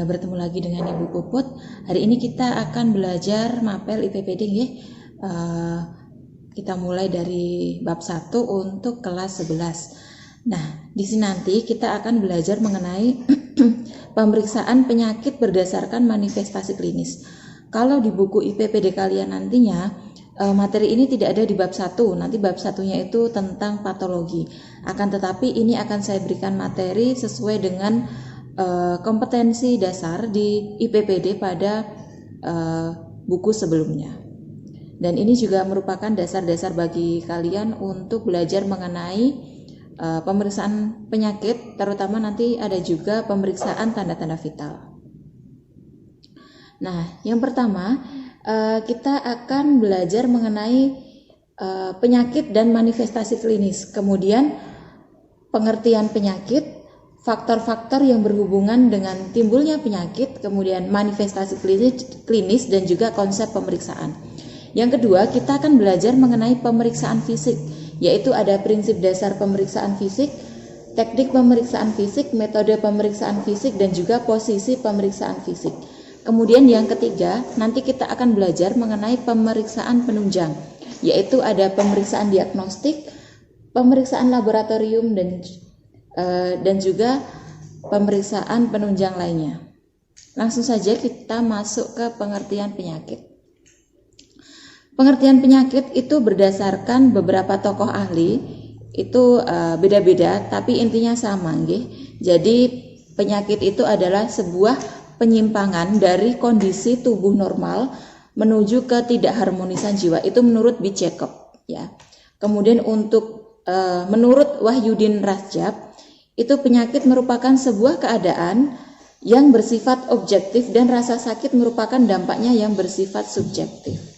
bertemu lagi dengan Ibu Puput. Hari ini kita akan belajar mapel IPPD nggih. Kita mulai dari bab 1 untuk kelas 11. Nah, di sini nanti kita akan belajar mengenai pemeriksaan penyakit berdasarkan manifestasi klinis. Kalau di buku IPPD kalian nantinya materi ini tidak ada di bab 1. Nanti bab 1-nya itu tentang patologi. Akan tetapi ini akan saya berikan materi sesuai dengan kompetensi dasar di IPPD pada buku sebelumnya. Dan ini juga merupakan dasar-dasar bagi kalian untuk belajar mengenai pemeriksaan penyakit, terutama nanti ada juga pemeriksaan tanda-tanda vital. Nah, yang pertama kita akan belajar mengenai penyakit dan manifestasi klinis, kemudian pengertian penyakit, faktor-faktor yang berhubungan dengan timbulnya penyakit, kemudian manifestasi klinis dan juga konsep pemeriksaan. Yang kedua, kita akan belajar mengenai pemeriksaan fisik, yaitu ada prinsip dasar pemeriksaan fisik, teknik pemeriksaan fisik, metode pemeriksaan fisik, dan juga posisi pemeriksaan fisik. Kemudian yang ketiga, nanti kita akan belajar mengenai pemeriksaan penunjang, yaitu ada pemeriksaan diagnostik, pemeriksaan laboratorium, dan juga pemeriksaan penunjang lainnya. Langsung saja kita masuk ke pengertian penyakit. Pengertian penyakit itu berdasarkan beberapa tokoh ahli, itu beda-beda tapi intinya sama nggih. Jadi penyakit itu adalah sebuah penyimpangan dari kondisi tubuh normal menuju ke tidak harmonisan jiwa. Itu menurut B. Jacob ya. Kemudian untuk menurut Wahyudin Rajab, itu penyakit merupakan sebuah keadaan yang bersifat objektif dan rasa sakit merupakan dampaknya yang bersifat subjektif.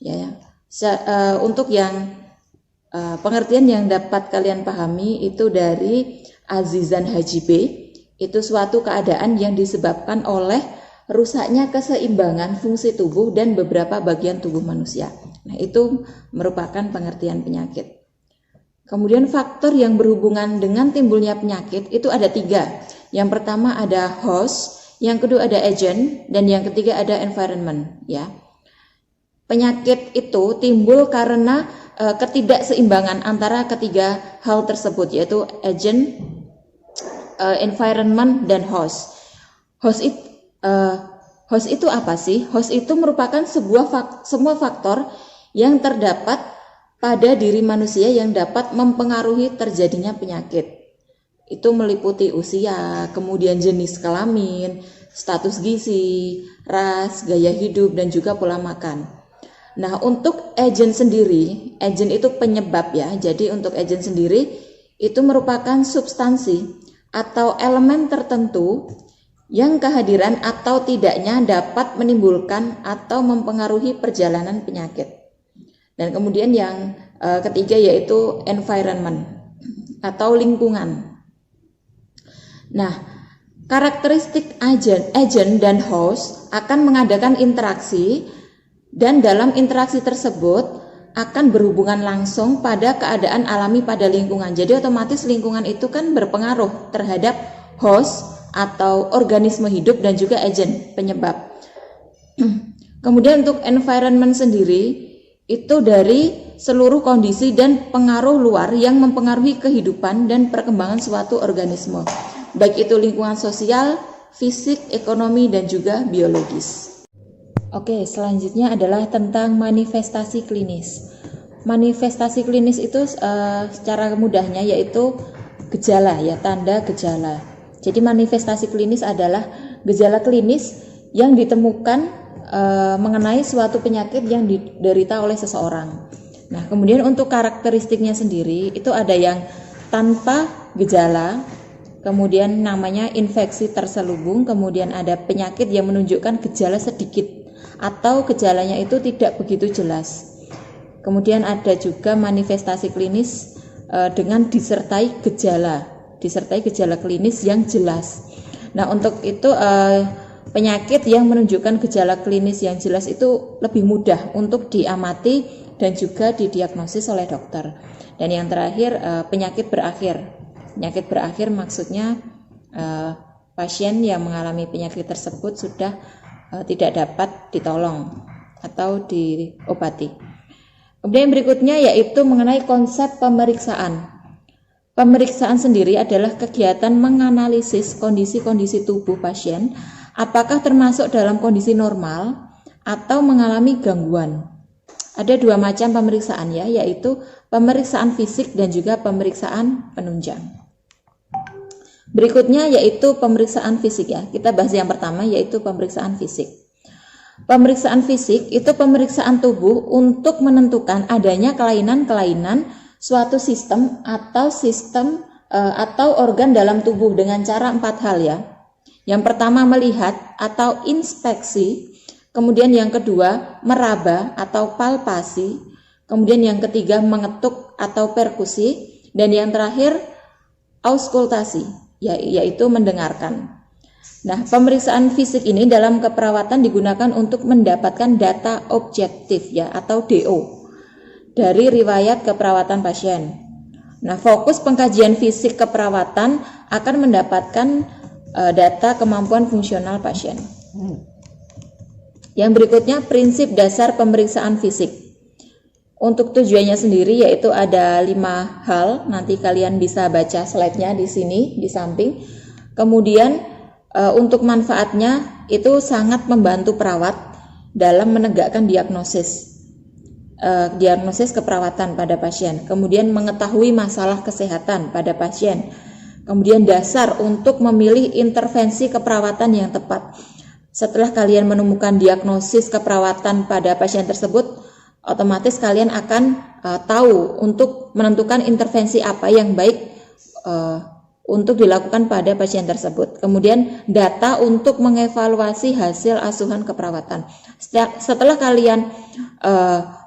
Ya. Untuk yang pengertian yang dapat kalian pahami itu dari Azizan Haji B, itu suatu keadaan yang disebabkan oleh rusaknya keseimbangan fungsi tubuh dan beberapa bagian tubuh manusia. Nah, itu merupakan pengertian penyakit. Kemudian faktor yang berhubungan dengan timbulnya penyakit itu ada 3. Yang pertama ada host, yang kedua ada agent, dan yang ketiga ada environment. Ya, penyakit itu timbul karena ketidakseimbangan antara ketiga hal tersebut, yaitu agent, environment, dan host. Host itu apa sih? Host itu merupakan semua faktor yang terdapat pada diri manusia yang dapat mempengaruhi terjadinya penyakit. Itu meliputi usia, kemudian jenis kelamin, status gizi, ras, gaya hidup, dan juga pola makan. Nah, untuk agent sendiri, agent itu penyebab ya. Jadi untuk agent sendiri itu merupakan substansi atau elemen tertentu yang kehadiran atau tidaknya dapat menimbulkan atau mempengaruhi perjalanan penyakit. Dan kemudian yang ketiga yaitu environment atau lingkungan. Nah, karakteristik agent dan host akan mengadakan interaksi, dan dalam interaksi tersebut akan berhubungan langsung pada keadaan alami pada lingkungan. Jadi otomatis lingkungan itu kan berpengaruh terhadap host atau organisme hidup dan juga agent penyebab. Kemudian untuk environment sendiri itu dari seluruh kondisi dan pengaruh luar yang mempengaruhi kehidupan dan perkembangan suatu organisme, baik itu lingkungan sosial, fisik, ekonomi, dan juga biologis. Oke, selanjutnya adalah tentang manifestasi klinis. Manifestasi klinis itu secara mudahnya yaitu gejala ya, tanda gejala. Jadi manifestasi klinis adalah gejala klinis yang ditemukan mengenai suatu penyakit yang diderita oleh seseorang. Nah, kemudian untuk karakteristiknya sendiri itu ada yang tanpa gejala, kemudian namanya infeksi terselubung, kemudian ada penyakit yang menunjukkan gejala sedikit atau gejalanya itu tidak begitu jelas. Kemudian ada juga manifestasi klinis dengan disertai gejala klinis yang jelas. Nah, untuk itu penyakit yang menunjukkan gejala klinis yang jelas itu lebih mudah untuk diamati dan juga didiagnosis oleh dokter. Dan yang terakhir penyakit berakhir. Penyakit berakhir maksudnya pasien yang mengalami penyakit tersebut sudah tidak dapat ditolong atau diobati. Kemudian berikutnya yaitu mengenai konsep pemeriksaan. Pemeriksaan sendiri adalah kegiatan menganalisis kondisi-kondisi tubuh pasien, apakah termasuk dalam kondisi normal atau mengalami gangguan. Ada dua macam pemeriksaan ya, yaitu pemeriksaan fisik dan juga pemeriksaan penunjang. Berikutnya yaitu pemeriksaan fisik ya. Kita bahas yang pertama yaitu pemeriksaan fisik. Pemeriksaan fisik itu pemeriksaan tubuh untuk menentukan adanya kelainan-kelainan suatu sistem atau organ dalam tubuh dengan cara 4 hal ya. Yang pertama melihat atau inspeksi, kemudian yang kedua meraba atau palpasi, kemudian yang ketiga mengetuk atau perkusi, dan yang terakhir auskultasi, yaitu mendengarkan. Nah, pemeriksaan fisik ini dalam keperawatan digunakan untuk mendapatkan data objektif ya atau DO dari riwayat keperawatan pasien. Nah, fokus pengkajian fisik keperawatan akan mendapatkan data kemampuan fungsional pasien. Yang berikutnya prinsip dasar pemeriksaan fisik. Untuk tujuannya sendiri yaitu ada 5 hal. Nanti kalian bisa baca slide-nya di sini di samping. Kemudian untuk manfaatnya itu sangat membantu perawat dalam menegakkan diagnosis keperawatan pada pasien, kemudian mengetahui masalah kesehatan pada pasien, kemudian dasar untuk memilih intervensi keperawatan yang tepat. Setelah kalian menemukan diagnosis keperawatan pada pasien tersebut, otomatis kalian akan tahu untuk menentukan intervensi apa yang baik untuk dilakukan pada pasien tersebut. Kemudian data untuk mengevaluasi hasil asuhan keperawatan. Setelah kalian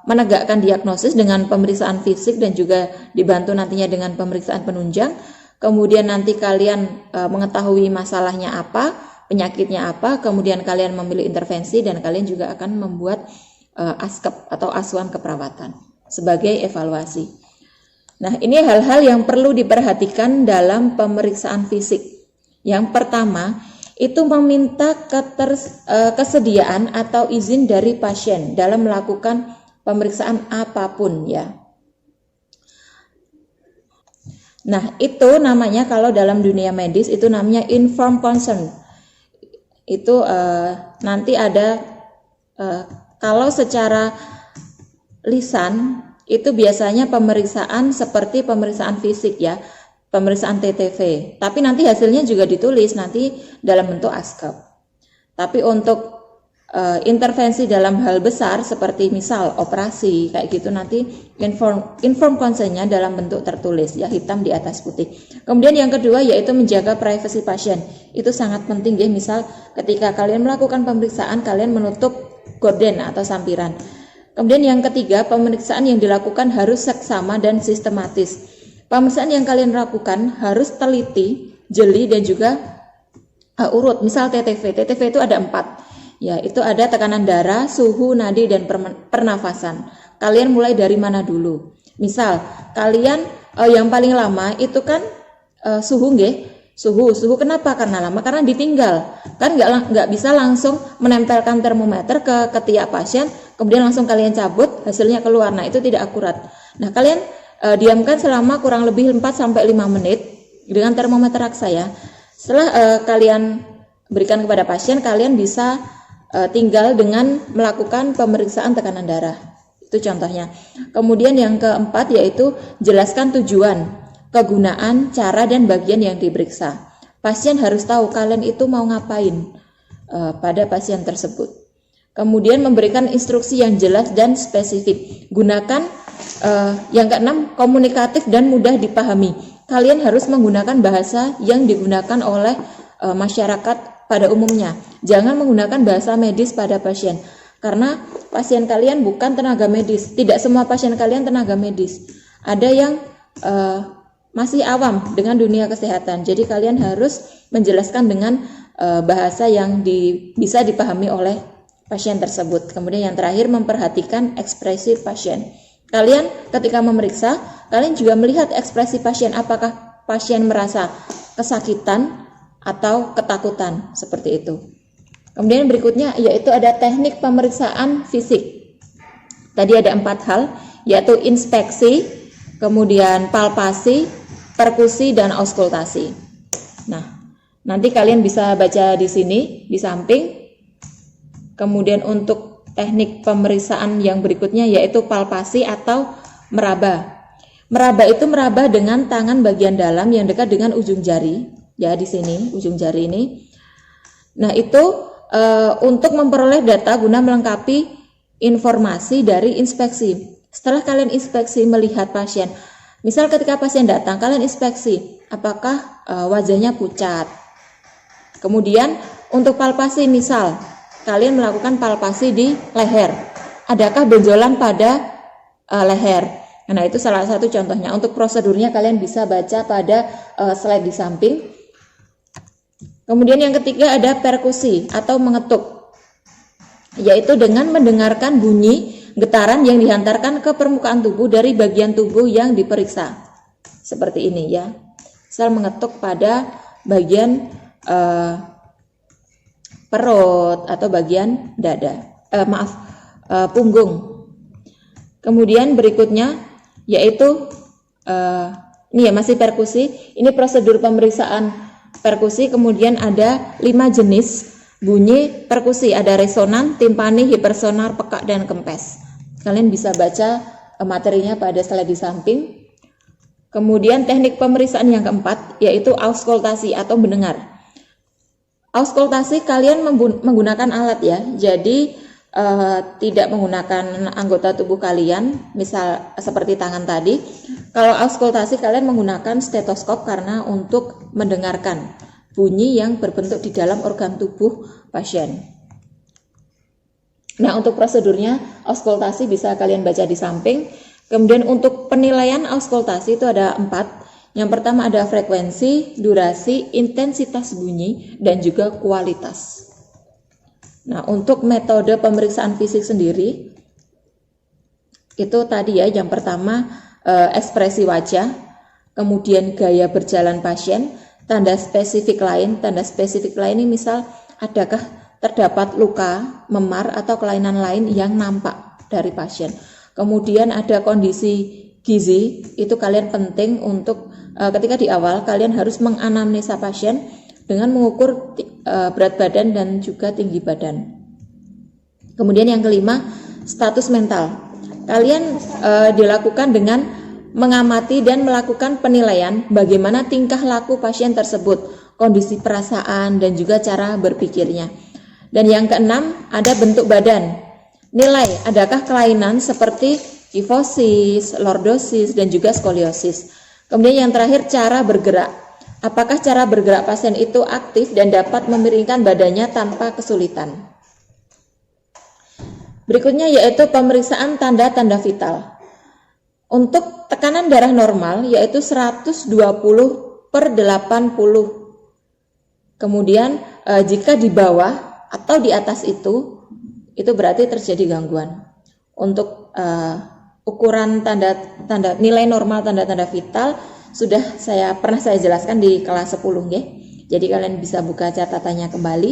menegakkan diagnosis dengan pemeriksaan fisik dan juga dibantu nantinya dengan pemeriksaan penunjang, kemudian nanti kalian mengetahui masalahnya apa, penyakitnya apa, kemudian kalian memilih intervensi dan kalian juga akan membuat ASKEP atau asuhan keperawatan sebagai evaluasi. Nah, ini hal-hal yang perlu diperhatikan dalam pemeriksaan fisik. Yang pertama, itu meminta kesediaan atau izin dari pasien dalam melakukan pemeriksaan apapun ya. Nah, itu namanya kalau dalam dunia medis itu namanya informed consent. Itu nanti ada kalau secara lisan itu biasanya pemeriksaan seperti pemeriksaan fisik ya, pemeriksaan TTV. Tapi nanti hasilnya juga ditulis nanti dalam bentuk ASKEP. Tapi untuk intervensi dalam hal besar seperti misal operasi kayak gitu nanti inform consent-nya dalam bentuk tertulis ya, hitam di atas putih. Kemudian yang kedua yaitu menjaga privasi pasien. Itu sangat penting ya, misal ketika kalian melakukan pemeriksaan kalian menutup gorden atau sampiran. Kemudian yang ketiga, pemeriksaan yang dilakukan harus seksama dan sistematis. Pemeriksaan yang kalian lakukan harus teliti, jeli dan juga urut. Misal TTV itu ada 4. Ya, itu ada tekanan darah, suhu, nadi, dan pernafasan. Kalian mulai dari mana dulu? Misal, kalian yang paling lama itu kan suhu nggih. Suhu kenapa? Karena lama, karena ditinggal. Kan nggak bisa langsung menempelkan termometer ke ketiak pasien, kemudian langsung kalian cabut, hasilnya keluar. Nah, itu tidak akurat. Nah, kalian diamkan selama kurang lebih 4-5 menit dengan termometer raksa ya. Setelah kalian berikan kepada pasien, kalian bisa tinggal dengan melakukan pemeriksaan tekanan darah. Itu contohnya. Kemudian yang keempat yaitu jelaskan tujuan, kegunaan, cara dan bagian yang diperiksa. Pasien harus tahu kalian itu mau ngapain pada pasien tersebut. Kemudian memberikan instruksi yang jelas dan spesifik. Gunakan yang keenam, komunikatif dan mudah dipahami. Kalian harus menggunakan bahasa yang digunakan oleh masyarakat pada umumnya. Jangan menggunakan bahasa medis pada pasien. Karena pasien kalian bukan tenaga medis. Tidak semua pasien kalian tenaga medis. Ada yang masih awam dengan dunia kesehatan. Jadi kalian harus menjelaskan dengan bahasa yang bisa dipahami oleh pasien tersebut. Kemudian yang terakhir, memperhatikan ekspresi pasien. Kalian ketika memeriksa, kalian juga melihat ekspresi pasien. Apakah pasien merasa kesakitan atau ketakutan, seperti itu. Kemudian berikutnya yaitu ada teknik pemeriksaan fisik. Tadi ada 4 hal, yaitu inspeksi, kemudian palpasi, perkusi, dan auskultasi. Nah, nanti kalian bisa baca di sini, di samping. Kemudian untuk teknik pemeriksaan yang berikutnya yaitu palpasi atau meraba. Meraba itu meraba dengan tangan bagian dalam yang dekat dengan ujung jari, ya di sini, ujung jari ini. Nah, itu untuk memperoleh data guna melengkapi informasi dari inspeksi. Setelah kalian inspeksi melihat pasien, misal ketika pasien datang, kalian inspeksi apakah wajahnya pucat. Kemudian untuk palpasi, misal kalian melakukan palpasi di leher, adakah benjolan pada leher. Nah, itu salah satu contohnya. Untuk prosedurnya kalian bisa baca pada slide di samping. Kemudian yang ketiga ada perkusi atau mengetuk, yaitu dengan mendengarkan bunyi getaran yang dihantarkan ke permukaan tubuh dari bagian tubuh yang diperiksa. Seperti ini ya. Misal mengetuk pada bagian perut atau bagian dada. Punggung. Kemudian berikutnya yaitu ini ya masih perkusi. Ini prosedur pemeriksaan perkusi. Kemudian ada 5 jenis bunyi perkusi, ada resonan, timpani, hipersonar, pekak, dan kempes. Kalian bisa baca materinya pada slide di samping. Kemudian teknik pemeriksaan yang keempat yaitu auskultasi atau mendengar. Auskultasi kalian menggunakan alat ya, jadi tidak menggunakan anggota tubuh kalian, misal seperti tangan tadi. Kalau auskultasi kalian menggunakan stetoskop karena untuk mendengarkan bunyi yang berbentuk di dalam organ tubuh pasien. Nah, untuk prosedurnya auskultasi bisa kalian baca di samping. Kemudian untuk penilaian auskultasi itu ada 4. Yang pertama ada frekuensi, durasi, intensitas bunyi, dan juga kualitas. Nah, untuk metode pemeriksaan fisik sendiri itu tadi ya, yang pertama ekspresi wajah, kemudian gaya berjalan pasien, tanda spesifik lain. Tanda spesifik lain ini misal adakah terdapat luka, memar, atau kelainan lain yang nampak dari pasien. Kemudian ada kondisi gizi, itu kalian penting untuk ketika di awal kalian harus menganamnesa pasien dengan mengukur berat badan dan juga tinggi badan. Kemudian yang kelima, status mental. Kalian dilakukan dengan mengamati dan melakukan penilaian bagaimana tingkah laku pasien tersebut, kondisi perasaan, dan juga cara berpikirnya. Dan yang keenam, ada bentuk badan. Nilai adakah kelainan seperti kifosis, lordosis, dan juga skoliosis. Kemudian yang terakhir, cara bergerak. Apakah cara bergerak pasien itu aktif dan dapat memiringkan badannya tanpa kesulitan. Berikutnya yaitu pemeriksaan tanda-tanda vital. Untuk tekanan darah normal yaitu 120/80. Kemudian jika di bawah atau di atas itu berarti terjadi gangguan. Untuk ukuran tanda nilai normal tanda-tanda vital sudah pernah saya jelaskan di kelas 10 ya. Jadi kalian bisa buka catatannya kembali.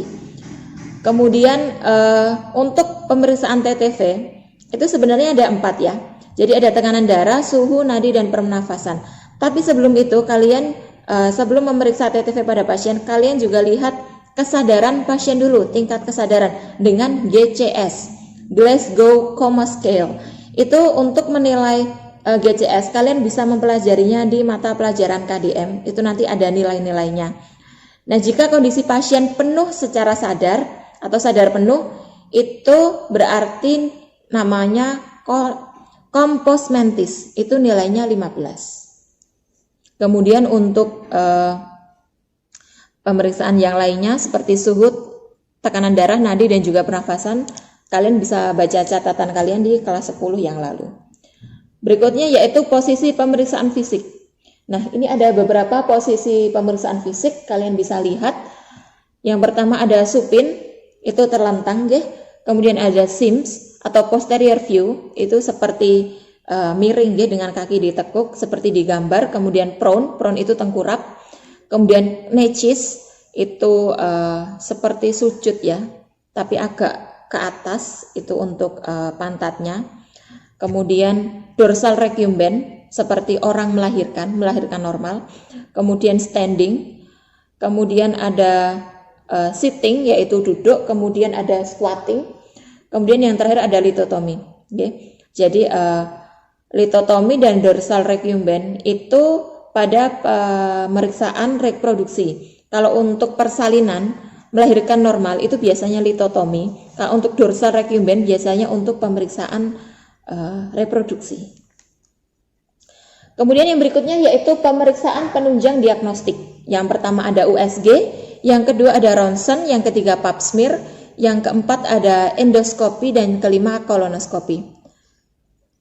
Kemudian untuk pemeriksaan TTV itu sebenarnya ada 4 ya. Jadi ada tekanan darah, suhu, nadi, dan pernafasan. Tapi sebelum itu kalian sebelum memeriksa TTV pada pasien, kalian juga lihat kesadaran pasien dulu, tingkat kesadaran dengan GCS, Glasgow Coma Scale. Itu untuk menilai GCS, kalian bisa mempelajarinya di mata pelajaran KDM, itu nanti ada nilai-nilainya. Nah, jika kondisi pasien penuh secara sadar atau sadar penuh, itu berarti namanya compos mentis, itu nilainya 15. Kemudian untuk pemeriksaan yang lainnya seperti suhu, tekanan darah, nadi, dan juga pernafasan, kalian bisa baca catatan kalian di kelas 10 yang lalu. Berikutnya yaitu posisi pemeriksaan fisik. Nah, ini ada beberapa posisi pemeriksaan fisik, kalian bisa lihat. Yang pertama ada supin, itu terlentang ya. Kemudian ada sims atau posterior view, itu seperti miring ya, dengan kaki ditekuk seperti di gambar. Kemudian prone itu tengkurap. Kemudian niches itu seperti sujud ya, tapi agak ke atas itu untuk pantatnya. Kemudian dorsal recumbens seperti orang melahirkan normal. Kemudian standing. Kemudian ada sitting yaitu duduk. Kemudian ada squatting. Kemudian yang terakhir ada lithotomy. Okay. Jadi lithotomy dan dorsal recumbens itu pada pemeriksaan reproduksi. Kalau untuk persalinan melahirkan normal itu biasanya lithotomy. Kalau untuk dorsal recumbens biasanya untuk pemeriksaan reproduksi. Kemudian yang berikutnya yaitu pemeriksaan penunjang diagnostik. Yang pertama ada USG, yang kedua ada ronsen, yang ketiga pap smear, yang keempat ada endoskopi, dan kelima kolonoskopi.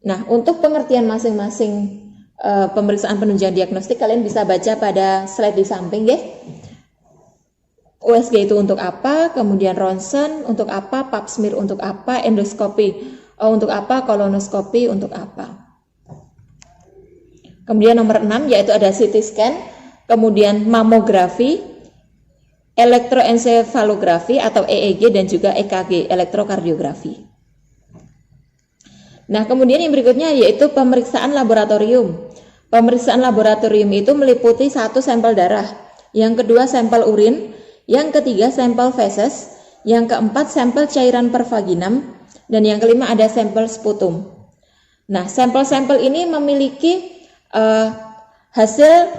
Nah, untuk pengertian masing-masing pemeriksaan penunjang diagnostik kalian bisa baca pada slide di samping ya. USG itu untuk apa, kemudian ronsen untuk apa, pap smear untuk apa, endoskopi untuk apa, kolonoskopi untuk apa. Kemudian nomor 6 yaitu ada CT scan, kemudian mamografi, elektroensefalografi atau EEG, dan juga EKG, elektrokardiografi. Nah, kemudian yang berikutnya yaitu pemeriksaan laboratorium. Pemeriksaan laboratorium itu meliputi 1 sampel darah, yang kedua sampel urin, yang ketiga sampel feses, yang keempat sampel cairan pervaginam, dan yang kelima ada sampel sputum. Nah, sampel-sampel ini memiliki hasil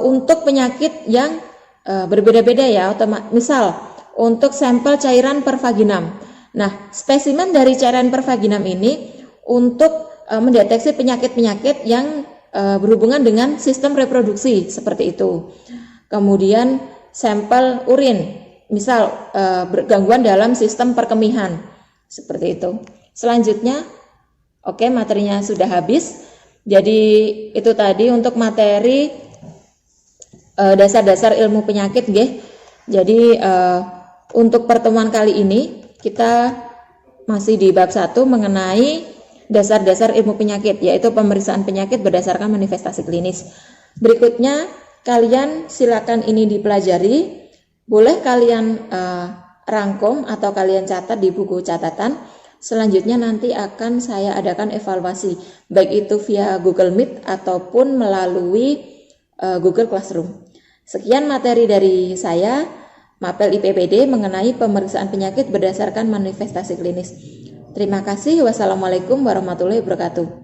untuk penyakit yang berbeda-beda ya. Misal untuk sampel cairan pervaginam. Nah, spesimen dari cairan pervaginam ini untuk mendeteksi penyakit-penyakit yang berhubungan dengan sistem reproduksi seperti itu. Kemudian sampel urin, misal gangguan dalam sistem perkemihan seperti itu. Selanjutnya, oke, materinya sudah habis. Jadi itu tadi untuk materi dasar-dasar ilmu penyakit nggih. Jadi untuk pertemuan kali ini kita masih di bab 1 mengenai dasar-dasar ilmu penyakit, yaitu pemeriksaan penyakit berdasarkan manifestasi klinis. Berikutnya kalian silakan ini dipelajari, boleh kalian rangkum atau kalian catat di buku catatan. Selanjutnya nanti akan saya adakan evaluasi, baik itu via Google Meet ataupun melalui Google Classroom. Sekian materi dari saya, Mapel IPPD, mengenai pemeriksaan penyakit berdasarkan manifestasi klinis. Terima kasih. Wassalamualaikum warahmatullahi wabarakatuh.